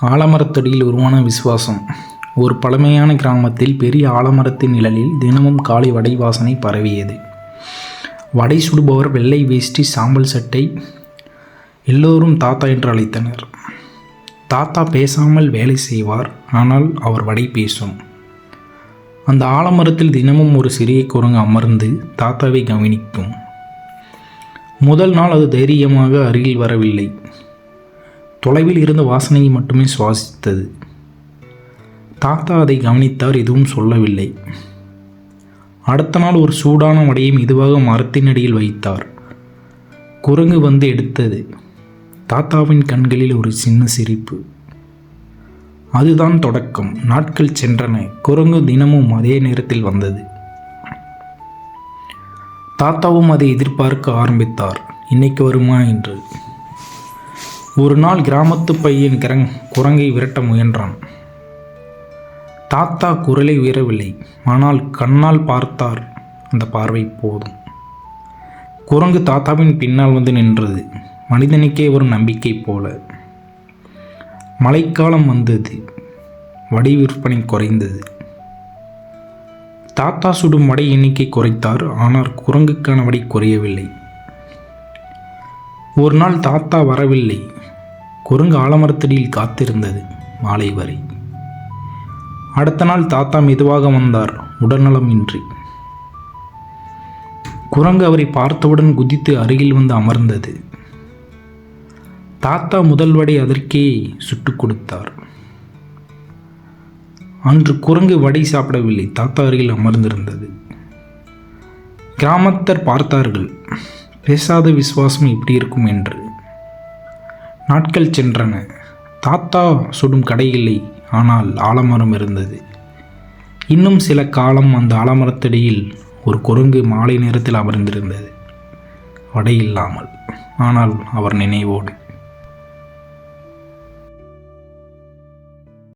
ஆலமரத்தடியில் உருவான விசுவாசம். ஒரு பழமையான கிராமத்தில் பெரிய ஆலமரத்தின் நிழலில் தினமும் காலை வடை வாசனை பரவியது. வடை சுடுபவர் வெள்ளை வேஷ்டி, சாம்பல் சட்டை. எல்லோரும் தாத்தா என்று அழைத்தனர். தாத்தா பேசாமல் வேலை செய்வார், ஆனால் அவர் வடை பேசும். அந்த ஆலமரத்தில் தினமும் ஒரு சிறிய குரங்கு அமர்ந்து தாத்தாவை கவனிக்கும். முதல் நாள் அது தைரியமாக அருகில் வரவில்லை. தொலைவில் இருந்த வாசனையை மட்டுமே சுவாசித்தது. தாத்தா அதை கவனித்தார், எதுவும் சொல்லவில்லை. அடுத்த நாள் ஒரு சூடான வடையை மெதுவாக மரத்தின் அடியில் வைத்தார். குரங்கு வந்து எடுத்தது. தாத்தாவின் கண்களில் ஒரு சின்ன சிரிப்பு. அதுதான் தொடக்கம். நாட்கள் சென்றன. குரங்கு தினமும் அதே நேரத்தில் வந்தது. தாத்தாவும் அதை எதிர்பார்க்க ஆரம்பித்தார், இன்னைக்கு வருமா என்று. ஒரு நாள் கிராமத்து பையன் குரங்கை விரட்ட முயன்றான். தாத்தா குரலை உயரவில்லை, ஆனால் கண்ணால் பார்த்தார். அந்த பார்வை போதும். குரங்கு தாத்தாவின் பின்னால் வந்து நின்றது, மனிதனுக்கே ஒரு நம்பிக்கை போல. மழைக்காலம் வந்தது. வடை விற்பனை குறைந்தது. தாத்தா சுடும் வடை எண்ணிக்கை குறைத்தார், ஆனால் குரங்குக்கான வடை குறையவில்லை. ஒரு நாள் தாத்தா வரவில்லை. குரங்கு ஆலமரத்தடியில் காத்திருந்தது மாலை வரை. அடுத்த நாள் தாத்தா மெதுவாக வந்தார், உடல்நலம் இன்றி. குரங்கு அவரை பார்த்தவுடன் குதித்து அருகில் வந்து அமர்ந்தது. தாத்தா முதல் வடை அதற்கே சுட்டுக் கொடுத்தார். அன்று குரங்கு வடை சாப்பிடவில்லை, தாத்தா அருகில் அமர்ந்திருந்தது. கிராமத்தர் பார்த்தார்கள், பேசாத விசுவாசம் இப்படி இருக்கும் என்று. நாட்கள் சென்றன. தாத்தா சுடும் கடை இல்லை, ஆனால் ஆலமரம் இருந்தது. இன்னும் சில காலம் அந்த ஆலமரத்தடியில் ஒரு குரங்கு மாலை நேரத்தில் அமர்ந்திருந்தது, வடை இல்லாமல், ஆனால் அவர் நினைவோடு.